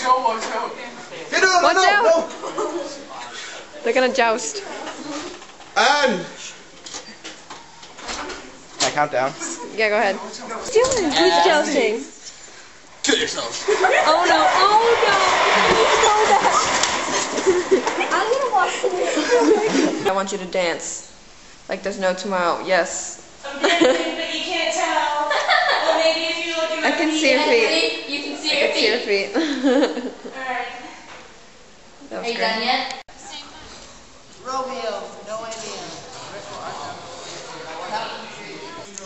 Watch out! They're gonna joust. And can I count down? Yeah, go ahead. Dylan, who's jousting? Kill yourself. Oh no! Oh no! I'm gonna watch it. I want you to dance like there's no tomorrow. Yes. I'm dancing, but you can't tell. Well, maybe if you look at my I can see your feet. You can see I your can see your feet. feet. Alright. That was Are you great. done yet?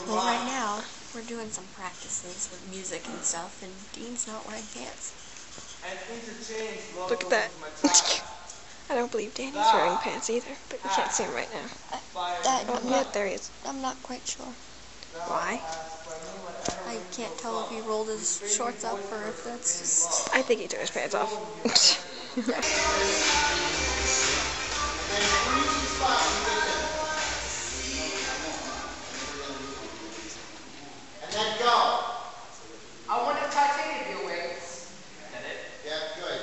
Well, right now, we're doing some practices with music and stuff, and Dean's not wearing pants. Look at that. I don't believe Danny's wearing pants either, but you can't see him right now. Oh, yeah, there he is. I'm not quite sure. Why? I can't tell if he rolled his shorts up or if that's just... I think he took his pants off. And then go. I want to titanium your wings. Yeah, good.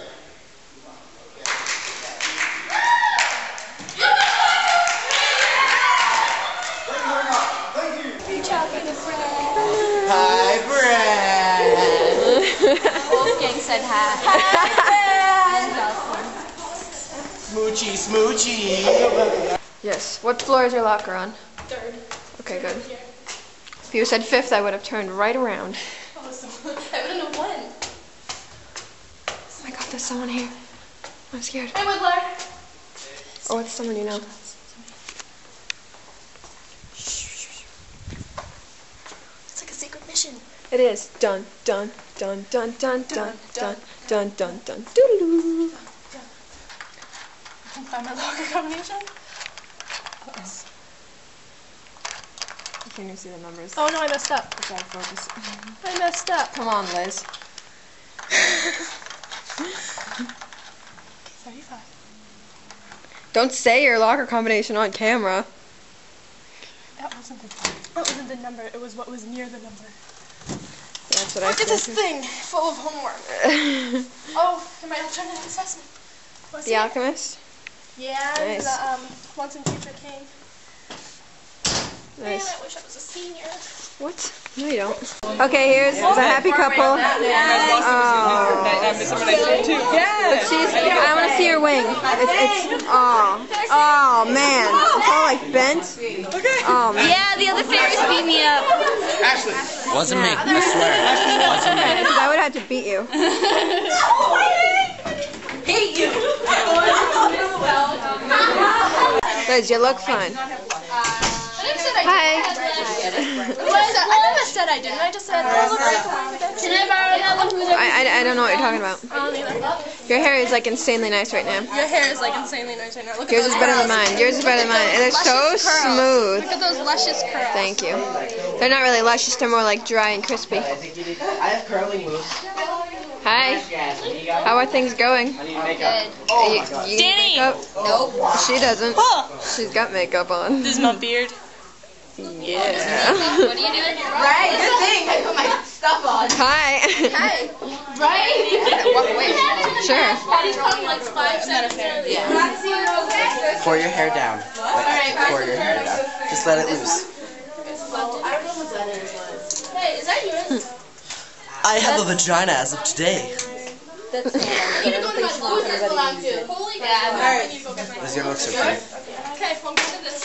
Hi, Brad. Wolfgang said hi. Smoochy, smoochy. Yes. What floor is your locker on? 3rd. Okay, good. If you said 5th, I would have turned right around. Awesome. I wouldn't have won. Oh my god, there's someone here. I'm scared. Hi, Whittler. Oh, it's someone you know. It's like a secret mission. It is. Dun, dun, dun, dun, dun, dun, dun, dun, dun, dun, doodaloo. Find my locker combination. Can you see the numbers? Oh no, I messed up. Try to focus. I messed up. Come on, Liz. 35. Don't say your locker combination on camera. That wasn't the number. It was what was near the number. That's what I Look at this said. thing full of homework. Oh, and my alternative assessment. What's The it? Alchemist? Yeah, Nice. the Once and Future King. Man, Nice. I wish I was a senior. What? No, you don't. Okay, here's the happy couple. Oh. But she's, I want to see her wing. Oh man. It's all like bent. Oh man. Yeah, the other fairies beat me up. Ashley. Wasn't me, I swear. Wasn't me. I would have to beat you. Hate you. Liz, you look fine. Hi. I never said I didn't. I just said I look like the one that Can I borrow that one? I don't know what you're talking about. I don't either. Your hair is like insanely nice right now. Your hair is like insanely nice right now. Look Yours at is those better than curls. mine. Yours is better than mine. And they're so Luscious curls. smooth. Look at those luscious curls. Thank you. They're not really luscious. They're more like dry and crispy. I have curly moves. Hi. How are things going? I need makeup. You need Danny! makeup? Nope. She doesn't. She's got makeup on. This is my beard. Yeah. What are you doing? Right, good thing. I put my stuff on. Hi. Hey. Right? Walk away. Sure. Patty's coming like 5 seconds. Yeah. Pour your hair down. Pour your hair down. Just let it loose. Hey, is that yours? I have a vagina as of today. You need to go to my locker belong to. Holy crap. I need to go get my Does your look so pretty? Okay, well, I'm going to this.